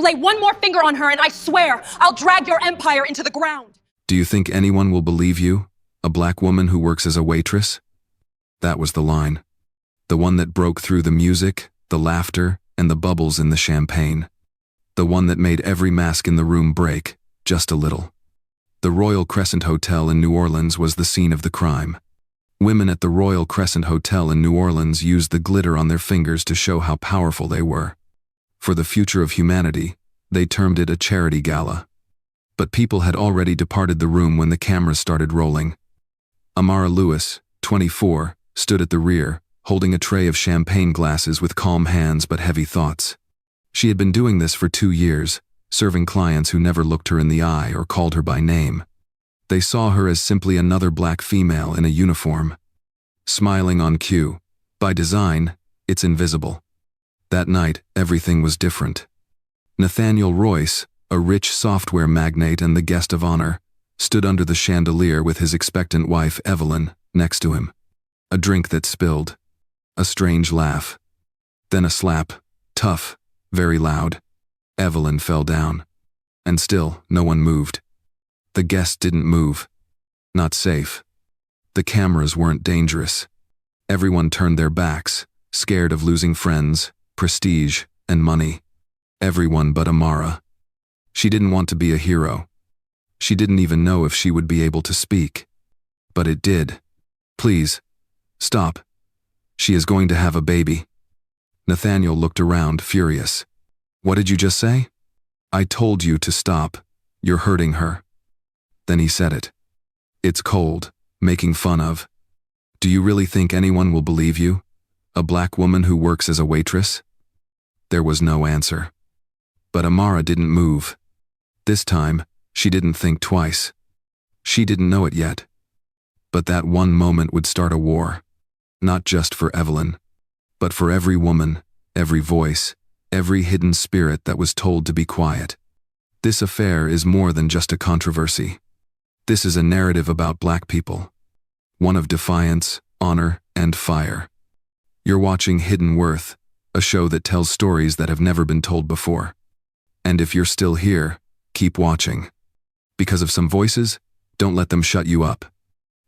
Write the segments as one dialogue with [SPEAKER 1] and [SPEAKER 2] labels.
[SPEAKER 1] lay one more finger on her and I swear I'll drag your empire into the ground.
[SPEAKER 2] Do you think anyone will believe you? A black woman who works as a waitress? That was the line. The one that broke through the music, the laughter, and the bubbles in the champagne. The one that made every mask in the room break, just a little. The Royal Crescent Hotel in New Orleans was the scene of the crime. Women at the Royal Crescent Hotel in New Orleans used the glitter on their fingers to show how powerful they were. For the future of humanity, they termed it a charity gala. But people had already departed the room when the cameras started rolling. Amara Lewis, 24, stood at the rear, holding a tray of champagne glasses with calm hands but heavy thoughts. She had been doing this for 2 years, serving clients who never looked her in the eye or called her by name. They saw her as simply another black female in a uniform. Smiling on cue. By design, it's invisible. That night, everything was different. Nathaniel Royce, a rich software magnate and the guest of honor, stood under the chandelier with his expectant wife, Evelyn, next to him. A drink that spilled. A strange laugh. Then a slap. Tough. Very loud. Evelyn fell down. And still, no one moved. The guest didn't move. Not safe. The cameras weren't dangerous. Everyone turned their backs, scared of losing friends, prestige, and money. Everyone but Amara. She didn't want to be a hero. She didn't even know if she would be able to speak. But it did. Please. Stop. She is going to have a baby. Nathaniel looked around, furious. What did you just say? I told you to stop. You're hurting her. Then he said it. It's cold, making fun of. Do you really think anyone will believe you? A black woman who works as a waitress? There was no answer. But Amara didn't move. This time, she didn't think twice. She didn't know it yet. But that one moment would start a war. Not just for Evelyn, but for every woman, every voice, every hidden spirit that was told to be quiet. This affair is more than just a controversy. This is a narrative about black people. One of defiance, honor, and fire. You're watching Hidden Worth, a show that tells stories that have never been told before. And if you're still here, keep watching. Because of some voices, don't let them shut you up.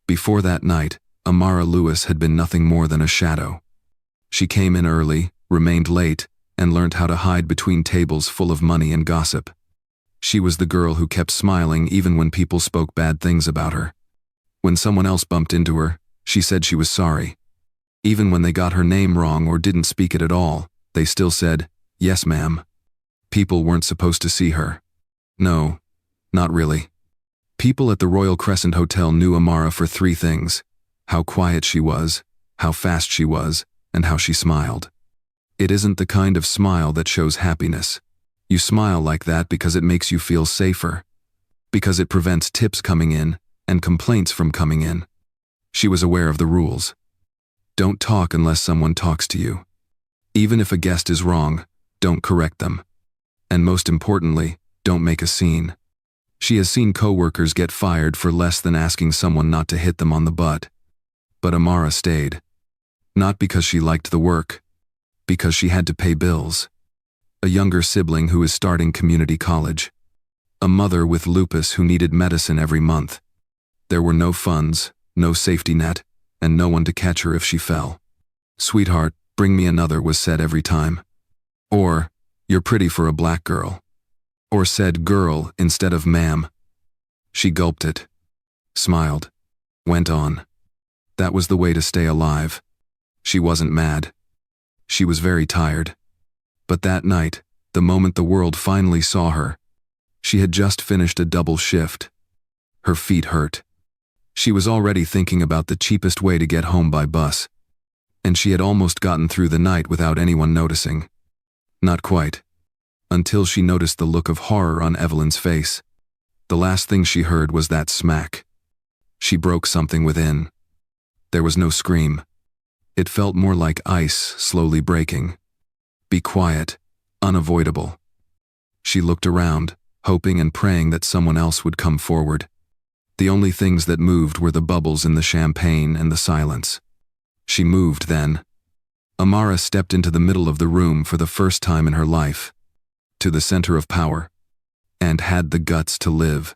[SPEAKER 2] Before that night, Amara Lewis had been nothing more than a shadow. She came in early, remained late, and learned how to hide between tables full of money and gossip. She was the girl who kept smiling even when people spoke bad things about her. When someone else bumped into her, she said she was sorry. Even when they got her name wrong or didn't speak it at all, they still said, "Yes, ma'am." People weren't supposed to see her. No, not really. People at the Royal Crescent Hotel knew Amara for 3 things: how quiet she was, how fast she was, and how she smiled. It isn't the kind of smile that shows happiness. You smile like that because it makes you feel safer. Because it prevents tips coming in and complaints from coming in. She was aware of the rules. Don't talk unless someone talks to you. Even if a guest is wrong, don't correct them. And most importantly, don't make a scene. She has seen coworkers get fired for less than asking someone not to hit them on the butt. But Amara stayed. Not because she liked the work, because she had to pay bills. A younger sibling who is starting community college. A mother with lupus who needed medicine every month. There were no funds, no safety net, and no one to catch her if she fell. "Sweetheart, bring me another," was said every time. Or, "You're pretty for a black girl." Or said "girl" instead of "ma'am." She gulped it. Smiled. Went on. That was the way to stay alive. She wasn't mad. She was very tired. But that night, the moment the world finally saw her, she had just finished a double shift. Her feet hurt. She was already thinking about the cheapest way to get home by bus. And she had almost gotten through the night without anyone noticing. Not quite. Until she noticed the look of horror on Evelyn's face. The last thing she heard was that smack. She broke something within. There was no scream. It felt more like ice slowly breaking. Be quiet. Unavoidable. She looked around, hoping and praying that someone else would come forward. The only things that moved were the bubbles in the champagne and the silence. She moved then. Amara stepped into the middle of the room for the first time in her life. to the center of power, and had the guts to live.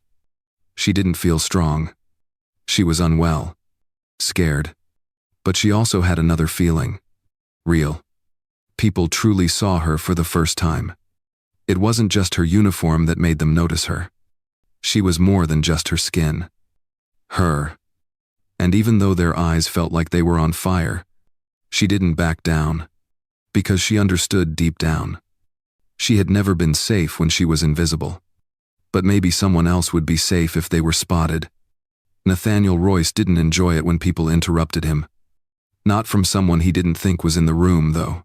[SPEAKER 2] She didn't feel strong. She was unwell, scared. But she also had another feeling. Real. People truly saw her for the first time. It wasn't just her uniform that made them notice her. She was more than just her skin. Her. And even though their eyes felt like they were on fire, she didn't back down. Because she understood deep down. She had never been safe when she was invisible. But maybe someone else would be safe if they were spotted. Nathaniel Royce didn't enjoy it when people interrupted him. Not from someone he didn't think was in the room, though.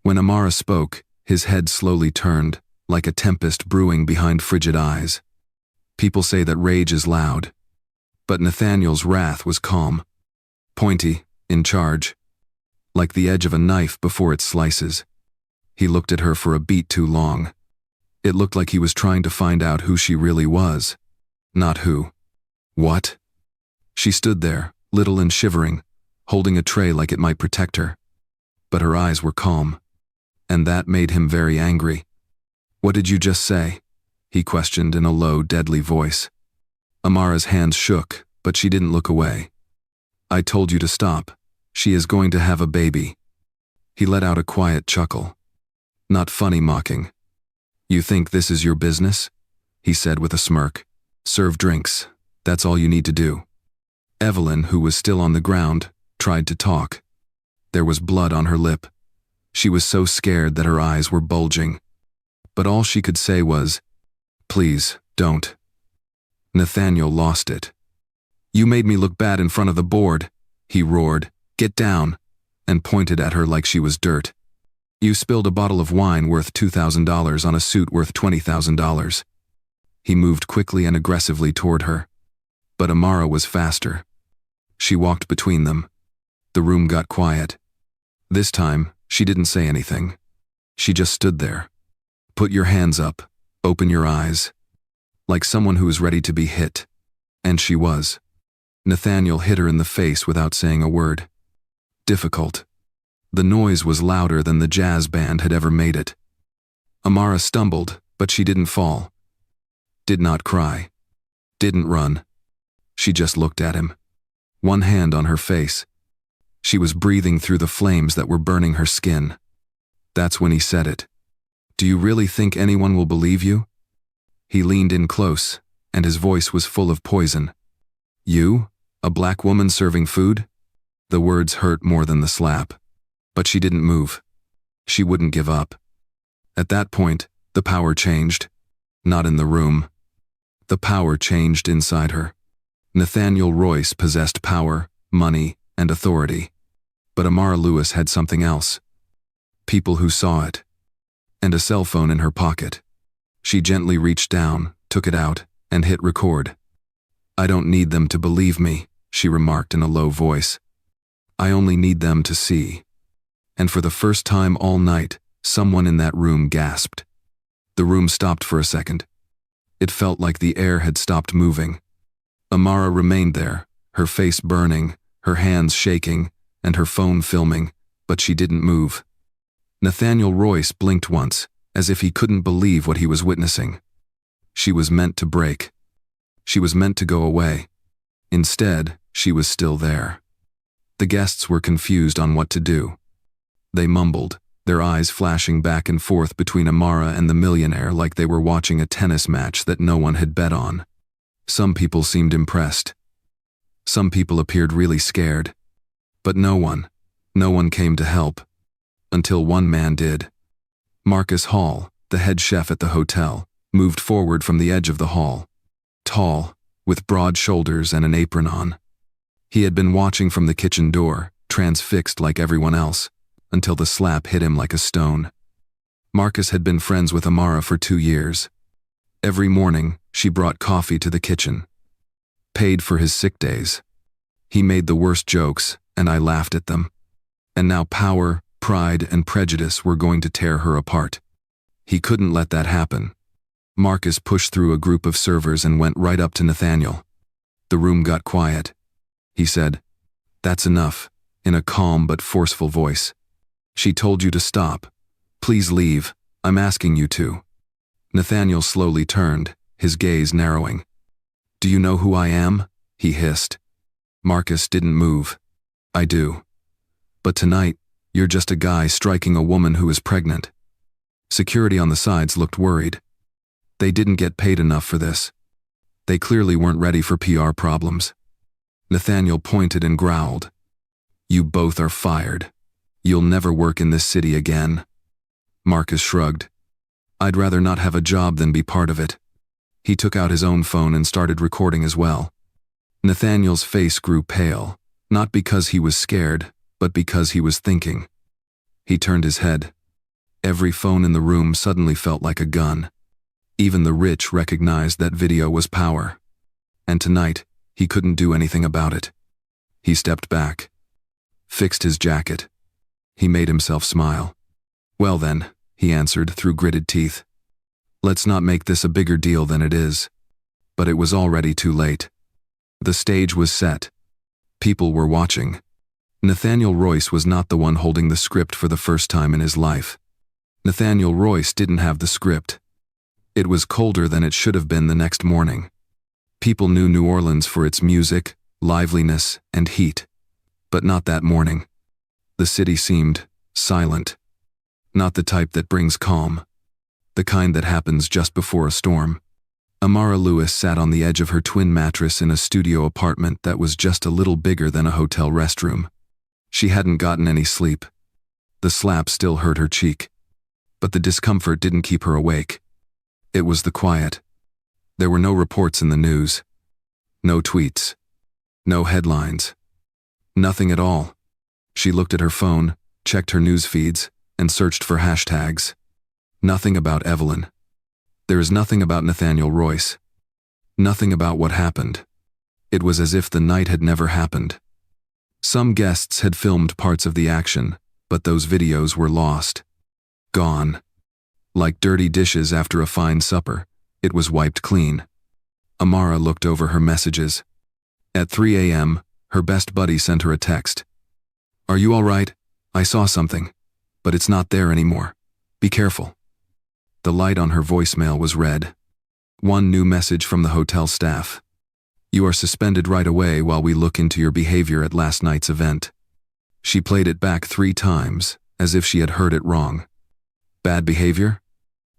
[SPEAKER 2] When Amara spoke, his head slowly turned, like a tempest brewing behind frigid eyes. People say that rage is loud. But Nathaniel's wrath was calm. Pointy, in charge. Like the edge of a knife before it slices. He looked at her for a beat too long. It looked like he was trying to find out who she really was. Not who. What? She stood there, little and shivering, holding a tray like it might protect her. But her eyes were calm. And that made him very angry. "What did you just say?" he questioned in a low, deadly voice. Amara's hands shook, but she didn't look away. "I told you to stop. She is going to have a baby." He let out a quiet chuckle. Not funny, mocking. "You think this is your business?" he said with a smirk. "Serve drinks. That's all you need to do." Evelyn, who was still on the ground, tried to talk. There was blood on her lip. She was so scared that her eyes were bulging. But all she could say was, "Please, don't." Nathaniel lost it. "You made me look bad in front of the board," he roared. "Get down," and pointed at her like she was dirt. "You spilled a bottle of wine worth $2,000 on a suit worth $20,000. He moved quickly and aggressively toward her. But Amara was faster. She walked between them. The room got quiet. This time, she didn't say anything. She just stood there. "Put your hands up. Open your eyes." Like someone who was ready to be hit. And she was. Nathaniel hit her in the face without saying a word. Difficult. The noise was louder than the jazz band had ever made it. Amara stumbled, but she didn't fall. Did not cry. Didn't run. She just looked at him. One hand on her face. She was breathing through the flames that were burning her skin. That's when he said it. "Do you really think anyone will believe you?" He leaned in close, and his voice was full of poison. "You? A black woman serving food?" The words hurt more than the slap. But she didn't move. She wouldn't give up. At that point, the power changed. Not in the room. The power changed inside her. Nathaniel Royce possessed power, money, and authority. But Amara Lewis had something else. People who saw it. And a cell phone in her pocket. She gently reached down, took it out, and hit record. "I don't need them to believe me," she remarked in a low voice. "I only need them to see." And for the first time all night, someone in that room gasped. The room stopped for a second. It felt like the air had stopped moving. Amara remained there, her face burning, her hands shaking, and her phone filming, but she didn't move. Nathaniel Royce blinked once, as if he couldn't believe what he was witnessing. She was meant to break. She was meant to go away. Instead, she was still there. The guests were confused on what to do. They mumbled, their eyes flashing back and forth between Amara and the millionaire like they were watching a tennis match that no one had bet on. Some people seemed impressed. Some people appeared really scared. But no one came to help. Until one man did. Marcus Hall, the head chef at the hotel, moved forward from the edge of the hall. Tall, with broad shoulders and an apron on. He had been watching from the kitchen door, transfixed like everyone else, until the slap hit him like a stone. Marcus had been friends with Amara for 2 years. Every morning, she brought coffee to the kitchen. Paid for his sick days. He made the worst jokes, and I laughed at them. And now power, pride, and prejudice were going to tear her apart. He couldn't let that happen. Marcus pushed through a group of servers and went right up to Nathaniel. The room got quiet. He said, "That's enough," in a calm but forceful voice. "She told you to stop. Please leave. I'm asking you to." Nathaniel slowly turned, his gaze narrowing. "Do you know who I am?" he hissed. Marcus didn't move. "I do. But tonight, you're just a guy striking a woman who is pregnant." Security on the sides looked worried. They didn't get paid enough for this. They clearly weren't ready for PR problems. Nathaniel pointed and growled. "You both are fired. You'll never work in this city again." Marcus shrugged. "I'd rather not have a job than be part of it." He took out his own phone and started recording as well. Nathaniel's face grew pale, not because he was scared, but because he was thinking. He turned his head. Every phone in the room suddenly felt like a gun. Even the rich recognized that video was power. And tonight, he couldn't do anything about it. He stepped back, fixed his jacket. He made himself smile. "Well then," he answered through gritted teeth. "Let's not make this a bigger deal than it is." But it was already too late. The stage was set. People were watching. Nathaniel Royce was not the one holding the script for the first time in his life. Nathaniel Royce didn't have the script. It was colder than it should have been the next morning. People knew New Orleans for its music, liveliness, and heat. But not that morning. The city seemed silent. Not the type that brings calm. The kind that happens just before a storm. Amara Lewis sat on the edge of her twin mattress in a studio apartment that was just a little bigger than a hotel restroom. She hadn't gotten any sleep. The slap still hurt her cheek. But the discomfort didn't keep her awake. It was the quiet. There were no reports in the news. No tweets. No headlines. Nothing at all. She looked at her phone, checked her news feeds, and searched for hashtags. Nothing about Evelyn. There is nothing about Nathaniel Royce. Nothing about what happened. It was as if the night had never happened. Some guests had filmed parts of the action, but those videos were lost. Gone. Like dirty dishes after a fine supper, it was wiped clean. Amara looked over her messages. At 3 a.m., her best buddy sent her a text. "Are you all right? I saw something, but it's not there anymore. Be careful." The light on her voicemail was red. One new message from the hotel staff. "You are suspended right away while we look into your behavior at last night's event." She played it back 3 times, as if she had heard it wrong. Bad behavior?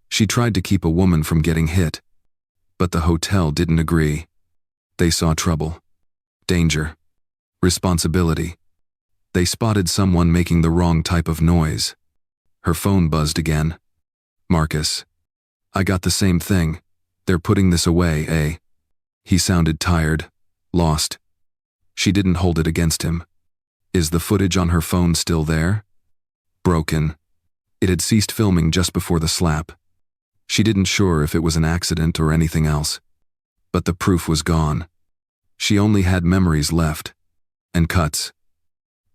[SPEAKER 2] She tried to keep a woman from getting hit. But the hotel didn't agree. They saw trouble. Danger. Responsibility. They spotted someone making the wrong type of noise. Her phone buzzed again. "Marcus. I got the same thing. They're putting this away, eh?" He sounded tired, lost. She didn't hold it against him. Is the footage on her phone still there? Broken. It had ceased filming just before the slap. She didn't sure if it was an accident or anything else. But the proof was gone. She only had memories left. And cuts.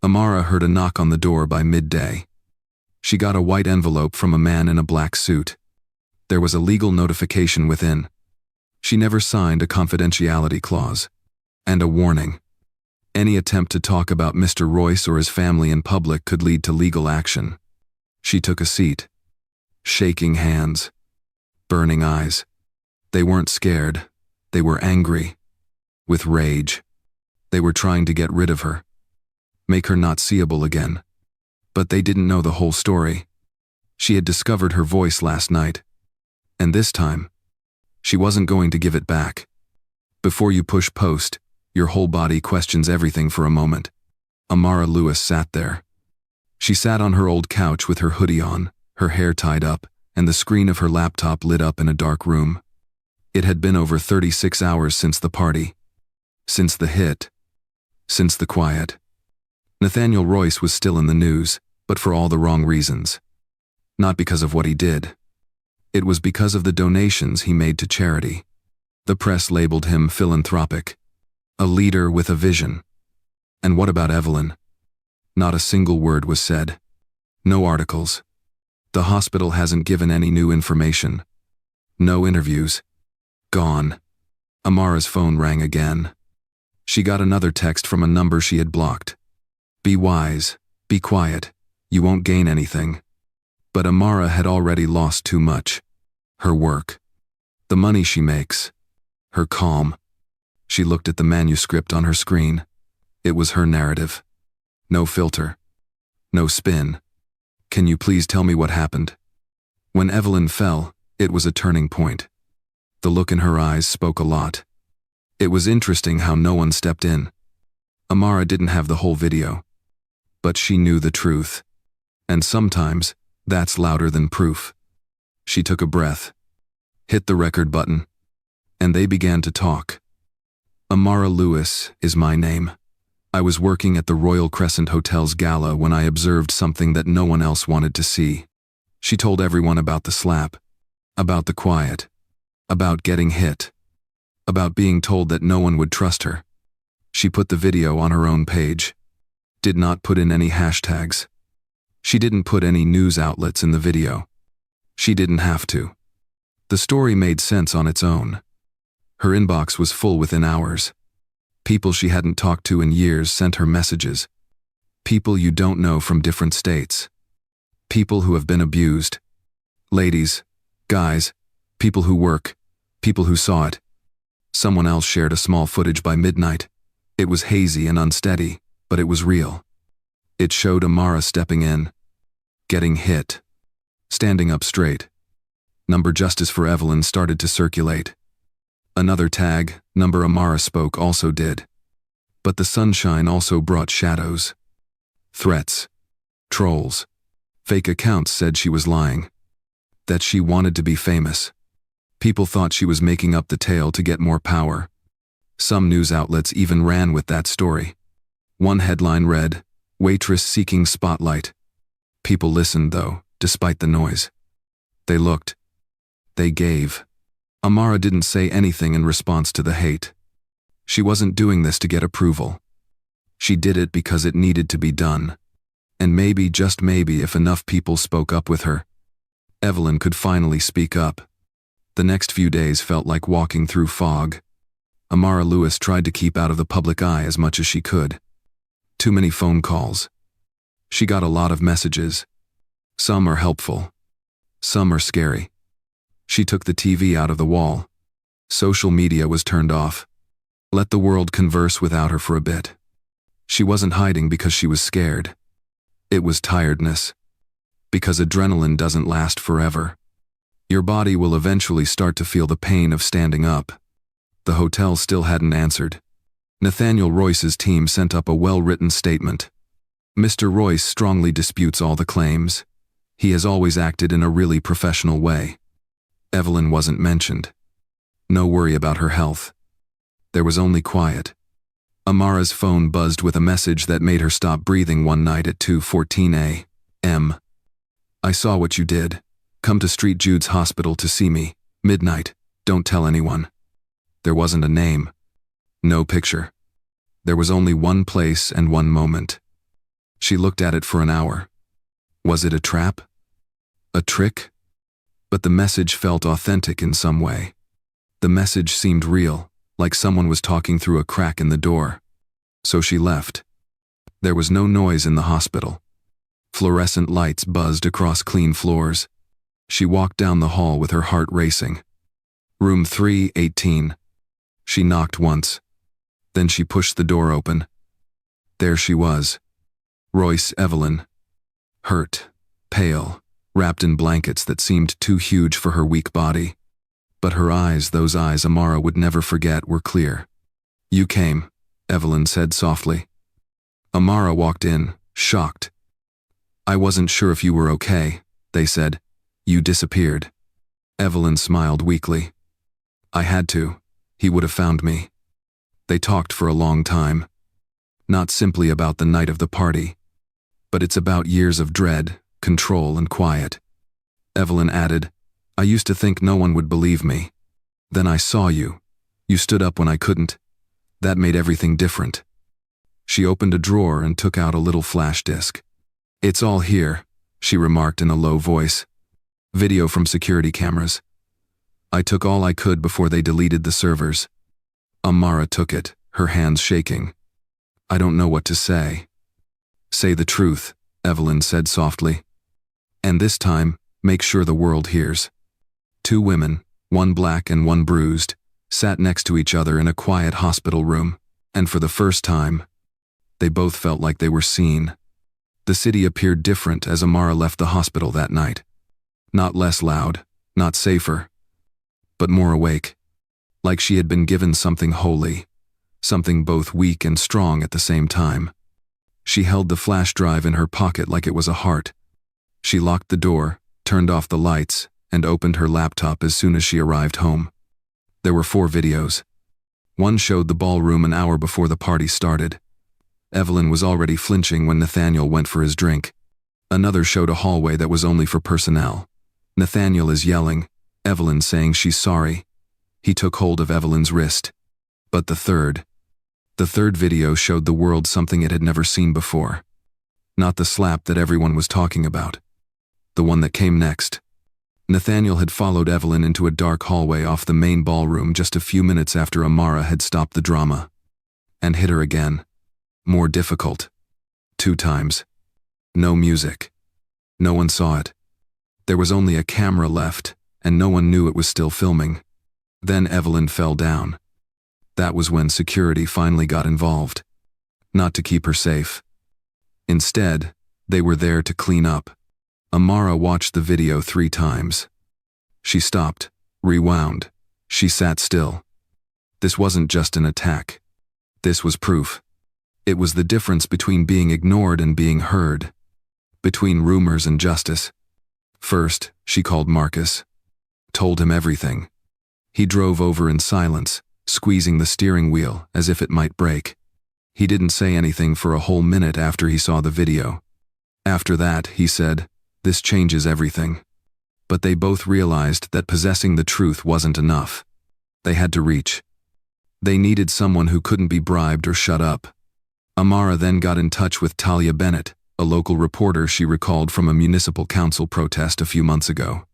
[SPEAKER 2] Amara heard a knock on the door by midday. She got a white envelope from a man in a black suit. There was a legal notification within. She never signed a confidentiality clause. And a warning. Any attempt to talk about Mr. Royce or his family in public could lead to legal action. She took a seat. Shaking hands. Burning eyes. They weren't scared. They were angry. With rage. They were trying to get rid of her. Make her not seeable again. But they didn't know the whole story. She had discovered her voice last night. And this time, she wasn't going to give it back. Before you push post, your whole body questions everything for a moment. Amara Lewis sat there. She sat on her old couch with her hoodie on, her hair tied up, and the screen of her laptop lit up in a dark room. It had been over 36 hours since the party. Since the hit. Since the quiet. Nathaniel Royce was still in the news, but for all the wrong reasons. Not because of what he did. It was because of the donations he made to charity. The press labeled him philanthropic. A leader with a vision. And what about Evelyn? Not a single word was said. No articles. The hospital hasn't given any new information. No interviews. Gone. Amara's phone rang again. She got another text from a number she had blocked. Be wise. Be quiet. You won't gain anything. But Amara had already lost too much. Her work. The money she makes. Her calm. She looked at the manuscript on her screen. It was her narrative. No filter. No spin. Can you please tell me what happened? When Evelyn fell, it was a turning point. The look in her eyes spoke a lot. It was interesting how no one stepped in. Amara didn't have the whole video. But she knew the truth. And sometimes, that's louder than proof. She took a breath, hit the record button, and they began to talk. Amara Lewis is my name. I was working at the Royal Crescent Hotel's gala when I observed something that no one else wanted to see. She told everyone about the slap, about the quiet, about getting hit, about being told that no one would trust her. She put the video on her own page, did not put in any hashtags. She didn't put any news outlets in the video. She didn't have to. The story made sense on its own. Her inbox was full within hours. People she hadn't talked to in years sent her messages. People you don't know from different states. People who have been abused. Ladies, guys, people who work, people who saw it. Someone else shared a small footage by midnight. It was hazy and unsteady, but it was real. It showed Amara stepping in, getting hit, standing up straight. Number Justice for Evelyn started to circulate. Another tag, number Amara spoke, also did. But the sunshine also brought shadows. Threats. Trolls. Fake accounts said she was lying. That she wanted to be famous. People thought she was making up the tale to get more power. Some news outlets even ran with that story. One headline read, "Waitress seeking spotlight." People listened, though, despite the noise. They looked. They gave. Amara didn't say anything in response to the hate. She wasn't doing this to get approval. She did it because it needed to be done. And maybe, just maybe, if enough people spoke up with her, Evelyn could finally speak up. The next few days felt like walking through fog. Amara Lewis tried to keep out of the public eye as much as she could. Too many phone calls. She got a lot of messages. Some are helpful. Some are scary. She took the TV out of the wall. Social media was turned off. Let the world converse without her for a bit. She wasn't hiding because she was scared. It was tiredness. Because adrenaline doesn't last forever. Your body will eventually start to feel the pain of standing up. The hotel still hadn't answered. Nathaniel Royce's team sent up a well-written statement. Mr. Royce strongly disputes all the claims. He has always acted in a really professional way. Evelyn wasn't mentioned. No worry about her health. There was only quiet. Amara's phone buzzed with a message that made her stop breathing one night at 2:14 a.m. "I saw what you did. Come to St. Jude's Hospital to see me. Midnight. Don't tell anyone." There wasn't a name. No picture. There was only one place and one moment. She looked at it for an hour. Was it a trap? A trick? But the message felt authentic in some way. The message seemed real, like someone was talking through a crack in the door. So she left. There was no noise in the hospital. Fluorescent lights buzzed across clean floors. She walked down the hall with her heart racing. Room 318. She knocked once. Then she pushed the door open. There she was. Royce Evelyn. Hurt, pale, wrapped in blankets that seemed too huge for her weak body. But her eyes, those eyes Amara would never forget, were clear. "You came," Evelyn said softly. Amara walked in, shocked. "I wasn't sure if you were okay," they said. "You disappeared." Evelyn smiled weakly. "I had to. He would have found me." They talked for a long time. Not simply about the night of the party, but it's about years of dread, control, and quiet. Evelyn added, "I used to think no one would believe me. Then I saw you. You stood up when I couldn't. That made everything different." She opened a drawer and took out a little flash disk. "It's all here," she remarked in a low voice. "Video from security cameras. I took all I could before they deleted the servers." Amara took it, her hands shaking. "I don't know what to say." "Say the truth," Evelyn said softly. "And this time, make sure the world hears." Two women, one black and one bruised, sat next to each other in a quiet hospital room, and for the first time, they both felt like they were seen. The city appeared different as Amara left the hospital that night. Not less loud, not safer, but more awake. Like she had been given something holy, something both weak and strong at the same time. She held the flash drive in her pocket like it was a heart. She locked the door, turned off the lights, and opened her laptop as soon as she arrived home. There were 4 videos. One showed the ballroom an hour before the party started. Evelyn was already flinching when Nathaniel went for his drink. Another showed a hallway that was only for personnel. Nathaniel is yelling, Evelyn saying she's sorry. He took hold of Evelyn's wrist. But the third video showed the world something it had never seen before. Not the slap that everyone was talking about. The one that came next. Nathaniel had followed Evelyn into a dark hallway off the main ballroom just a few minutes after Amara had stopped the drama. And hit her again. More difficult. 2 times. No music. No one saw it. There was only a camera left, and no one knew it was still filming. Then Evelyn fell down. That was when security finally got involved. Not to keep her safe. Instead, they were there to clean up. Amara watched the video 3 times. She stopped, rewound. She sat still. This wasn't just an attack. This was proof. It was the difference between being ignored and being heard. Between rumors and justice. First, she called Marcus. Told him everything. He drove over in silence, squeezing the steering wheel as if it might break. He didn't say anything for a whole minute after he saw the video. After that, he said, "This changes everything." But they both realized that possessing the truth wasn't enough. They had to reach. They needed someone who couldn't be bribed or shut up. Amara then got in touch with Talia Bennett, a local reporter she recalled from a municipal council protest a few months ago.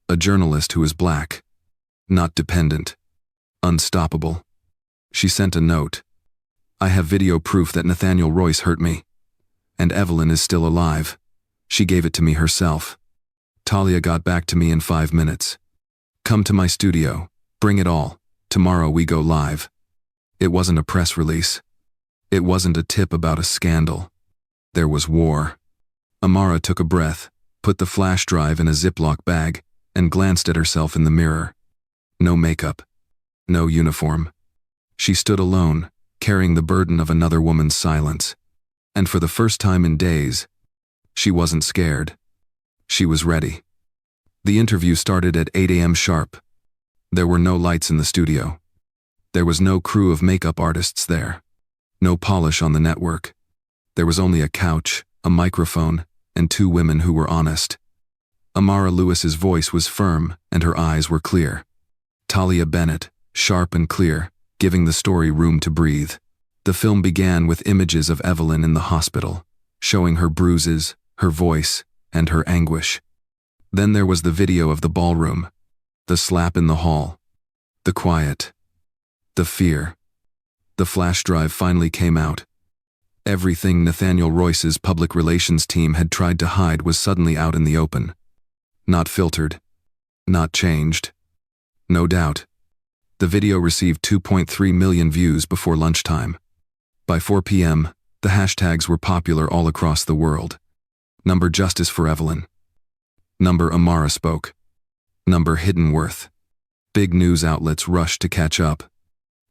[SPEAKER 2] A journalist who is black. Not dependent. Unstoppable. She sent a note. "I have video proof that Nathaniel Royce hurt me. And Evelyn is still alive. She gave it to me herself. Talia got back to me in 5 minutes. Come to my studio. Bring it all. Tomorrow we go live." It wasn't a press release. It wasn't a tip about a scandal. There was war. Amara took a breath, put the flash drive in a Ziploc bag, and glanced at herself in the mirror. No makeup. No uniform. She stood alone, carrying the burden of another woman's silence. And for the first time in days, she wasn't scared. She was ready. The interview started at 8 a.m. sharp. There were no lights in the studio. There was no crew of makeup artists there. No polish on the network. There was only a couch, a microphone, and 2 women who were honest. Amara Lewis's voice was firm, and her eyes were clear. Talia Bennett, sharp and clear, giving the story room to breathe. The film began with images of Evelyn in the hospital, showing her bruises, her voice, and her anguish. Then there was the video of the ballroom, the slap in the hall, the quiet, the fear. The flash drive finally came out. Everything Nathaniel Royce's public relations team had tried to hide was suddenly out in the open. Not filtered. Not changed. No doubt. The video received 2.3 million views before lunchtime. By 4 p.m., the hashtags were popular all across the world. Number Justice for Evelyn. Number Amara spoke. Number Hidden Worth. Big news outlets rushed to catch up.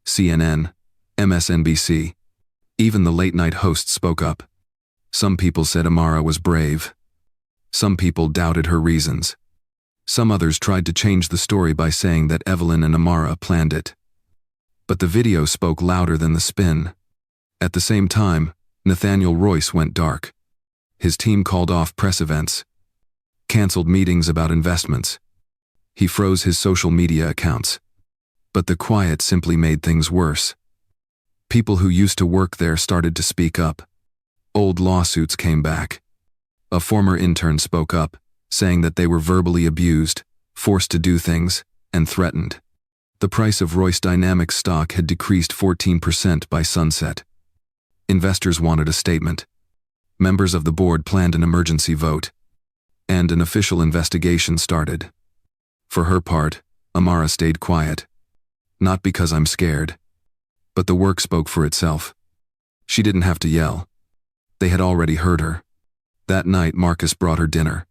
[SPEAKER 2] CNN, MSNBC. Even the late-night hosts spoke up. Some people said Amara was brave. Some people doubted her reasons. Some others tried to change the story by saying that Evelyn and Amara planned it. But the video spoke louder than the spin. At the same time, Nathaniel Royce went dark. His team called off press events, canceled meetings about investments. He froze his social media accounts. But the quiet simply made things worse. People who used to work there started to speak up. Old lawsuits came back. A former intern spoke up, saying that they were verbally abused, forced to do things, and threatened. The price of Royce Dynamics stock had decreased 14% by sunset. Investors wanted a statement. Members of the board planned an emergency vote. And an official investigation started. For her part, Amara stayed quiet. Not because I'm scared, but the work spoke for itself. She didn't have to yell. They had already heard her. That night, Marcus brought her dinner.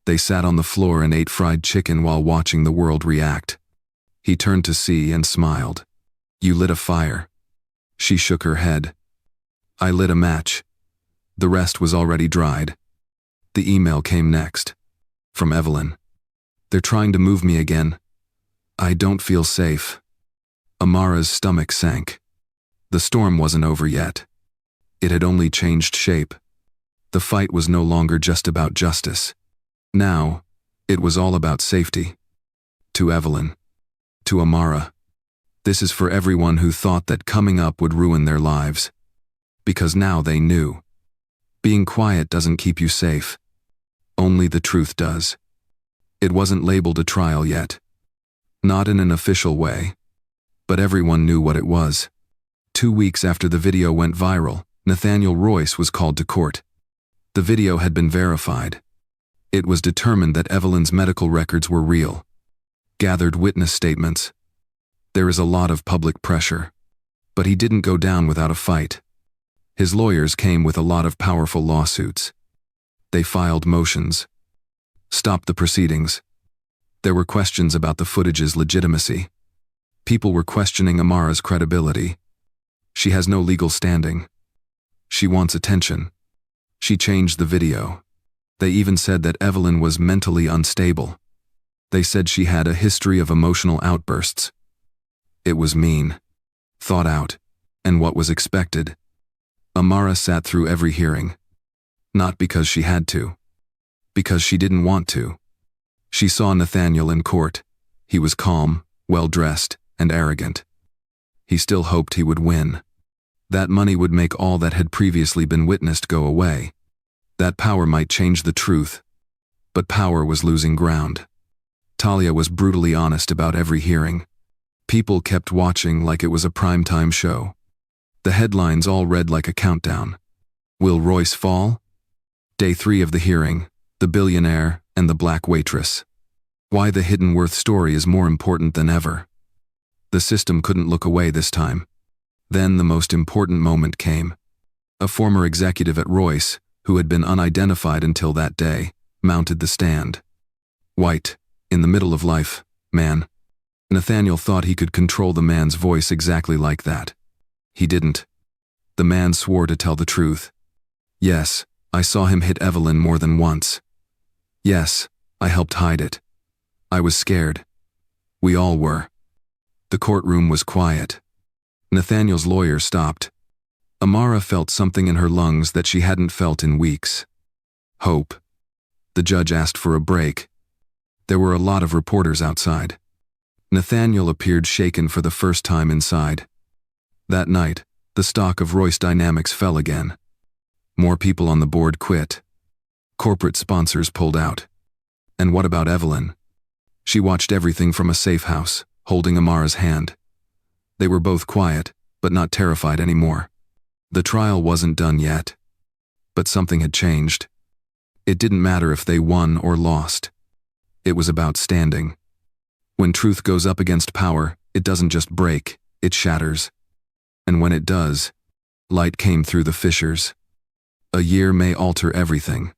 [SPEAKER 2] They sat on the floor and ate fried chicken while watching the world react. He turned to see and smiled. "You lit a fire." She shook her head. "I lit a match. The rest was already dried." The email came next. From Evelyn. "They're trying to move me again. I don't feel safe." Amara's stomach sank. The storm wasn't over yet. It had only changed shape. The fight was no longer just about justice. Now, it was all about safety. To Evelyn. To Amara. This is for everyone who thought that coming up would ruin their lives. Because now they knew. Being quiet doesn't keep you safe. Only the truth does. It wasn't labeled a trial yet. Not in an official way. But everyone knew what it was. 2 weeks after the video went viral, Nathaniel Royce was called to court. The video had been verified. It was determined that Evelyn's medical records were real. Gathered witness statements. There is a lot of public pressure. But he didn't go down without a fight. His lawyers came with a lot of powerful lawsuits. They filed motions. Stopped the proceedings. There were questions about the footage's legitimacy. People were questioning Amara's credibility. She has no legal standing. She wants attention. She changed the video. They even said that Evelyn was mentally unstable. They said she had a history of emotional outbursts. It was mean, thought out, and what was expected. Amara sat through every hearing. Not because she had to. Because she didn't want to. She saw Nathaniel in court. He was calm, well-dressed, and arrogant. He still hoped he would win. That money would make all that had previously been witnessed go away. That power might change the truth. But power was losing ground. Talia was brutally honest about every hearing. People kept watching like it was a primetime show. The headlines all read like a countdown. Will Royce fall? Day 3 of the hearing, the billionaire and the black waitress. Why the hidden worth story is more important than ever. The system couldn't look away this time. Then the most important moment came. A former executive at Royce, who had been unidentified until that day, mounted the stand. White, in the middle of life, man. Nathaniel thought he could control the man's voice exactly like that. He didn't. The man swore to tell the truth. Yes, I saw him hit Evelyn more than once. Yes, I helped hide it. I was scared. We all were. The courtroom was quiet. Nathaniel's lawyer stopped. Amara felt something in her lungs that she hadn't felt in weeks. Hope. The judge asked for a break. There were a lot of reporters outside. Nathaniel appeared shaken for the first time inside. That night, the stock of Royce Dynamics fell again. More people on the board quit. Corporate sponsors pulled out. And what about Evelyn? She watched everything from a safe house, holding Amara's hand. They were both quiet, but not terrified anymore. The trial wasn't done yet. But something had changed. It didn't matter if they won or lost. It was about standing. When truth goes up against power, it doesn't just break, it shatters. And when it does, light came through the fissures. A year may alter everything.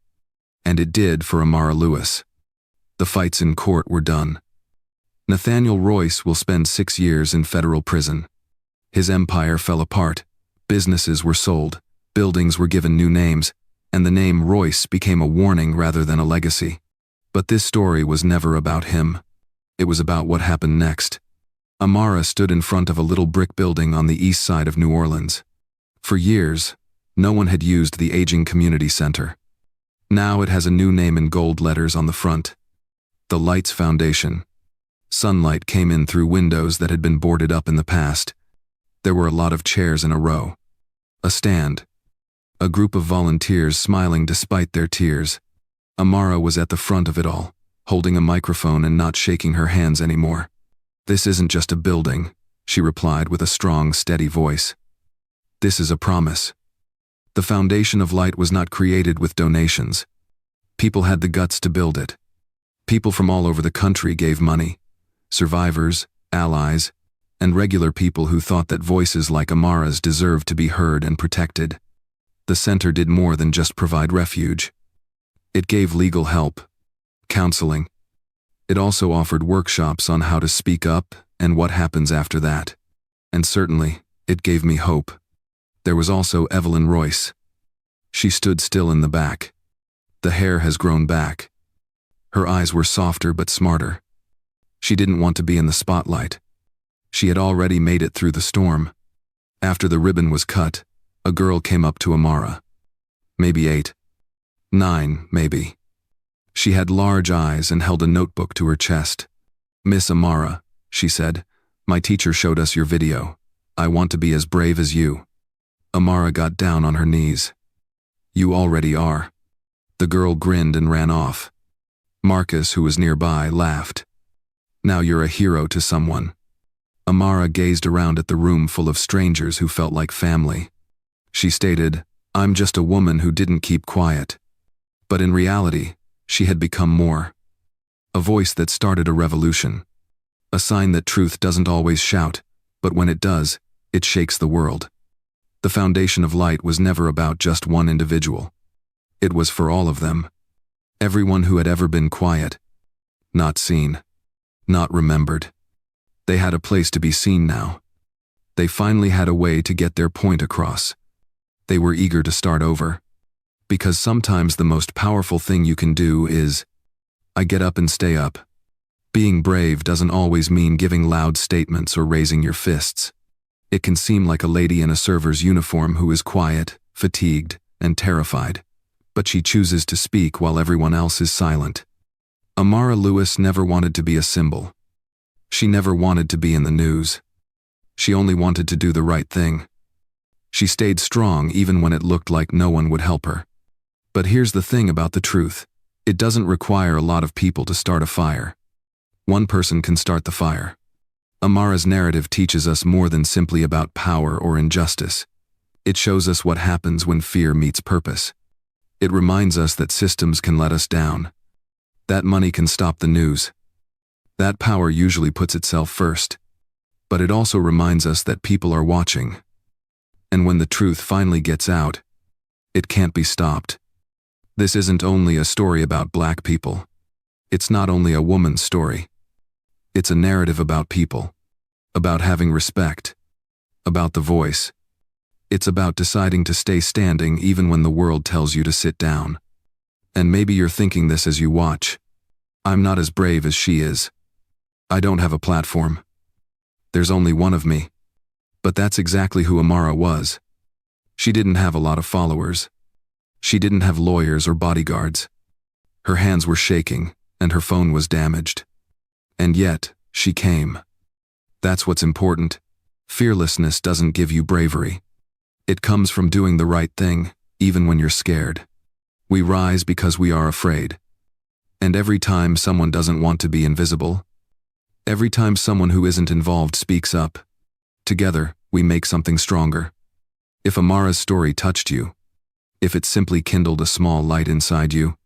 [SPEAKER 2] And it did for Amara Lewis. The fights in court were done. Nathaniel Royce will spend 6 years in federal prison. His empire fell apart. Businesses were sold. Buildings were given new names. And the name Royce became a warning rather than a legacy. But this story was never about him. It was about what happened next. Amara stood in front of a little brick building on the east side of New Orleans. For years, no one had used the aging community center. Now it has a new name in gold letters on the front. The Lights Foundation. Sunlight came in through windows that had been boarded up in the past. There were a lot of chairs in a row. A stand. A group of volunteers smiling despite their tears. Amara was at the front of it all, holding a microphone and not shaking her hands anymore. "This isn't just a building," she replied with a strong, steady voice. "This is a promise." The foundation of light was not created with donations. People had the guts to build it. People from all over the country gave money. Survivors, allies, and regular people who thought that voices like Amara's deserved to be heard and protected. The center did more than just provide refuge. It gave legal help, counseling. It also offered workshops on how to speak up and what happens after that. And certainly, it gave me hope. There was also Evelyn Royce. She stood still in the back. The hair has grown back. Her eyes were softer but smarter. She didn't want to be in the spotlight. She had already made it through the storm. After the ribbon was cut, a girl came up to Amara. Maybe 8. 9, maybe. She had large eyes and held a notebook to her chest. "Miss Amara," she said, "my teacher showed us your video. I want to be as brave as you." Amara got down on her knees. "You already are." The girl grinned and ran off. Marcus, who was nearby, laughed. "Now you're a hero to someone." Amara gazed around at the room full of strangers who felt like family. She stated, "I'm just a woman who didn't keep quiet." But in reality, she had become more. A voice that started a revolution. A sign that truth doesn't always shout, but when it does, it shakes the world. The foundation of light was never about just one individual. It was for all of them. Everyone who had ever been quiet. Not seen. Not remembered. They had a place to be seen now. They finally had a way to get their point across. They were eager to start over. Because sometimes the most powerful thing you can do is, I get up and stay up. Being brave doesn't always mean giving loud statements or raising your fists. It can seem like a lady in a server's uniform who is quiet, fatigued, and terrified. But she chooses to speak while everyone else is silent. Amara Lewis never wanted to be a symbol. She never wanted to be in the news. She only wanted to do the right thing. She stayed strong even when it looked like no one would help her. But here's the thing about the truth. It doesn't require a lot of people to start a fire. One person can start the fire. Amara's narrative teaches us more than simply about power or injustice. It shows us what happens when fear meets purpose. It reminds us that systems can let us down. That money can stop the news. That power usually puts itself first. But it also reminds us that people are watching. And when the truth finally gets out, it can't be stopped. This isn't only a story about Black people. It's not only a woman's story. It's a narrative about people. About having respect. About the voice. It's about deciding to stay standing even when the world tells you to sit down. And maybe you're thinking this as you watch. I'm not as brave as she is. I don't have a platform. There's only one of me. But that's exactly who Amara was. She didn't have a lot of followers. She didn't have lawyers or bodyguards. Her hands were shaking, and her phone was damaged. And yet, she came. That's what's important. Fearlessness doesn't give you bravery. It comes from doing the right thing, even when you're scared. We rise because we are afraid. And every time someone doesn't want to be invisible, every time someone who isn't involved speaks up, together, we make something stronger. If Amara's story touched you, if it simply kindled a small light inside you,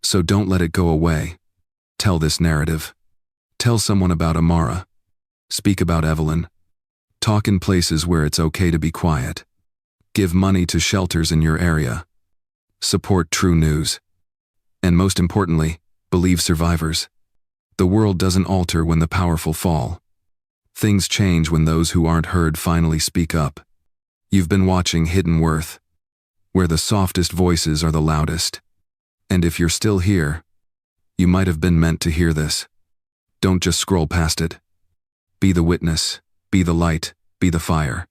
[SPEAKER 2] so don't let it go away. Tell this narrative. Tell someone about Amara. Speak about Evelyn. Talk in places where it's okay to be quiet. Give money to shelters in your area. Support true news. And most importantly, believe survivors. The world doesn't alter when the powerful fall. Things change when those who aren't heard finally speak up. You've been watching Hidden Worth, where the softest voices are the loudest. And if you're still here, you might have been meant to hear this. Don't just scroll past it. Be the witness, be the light, be the fire.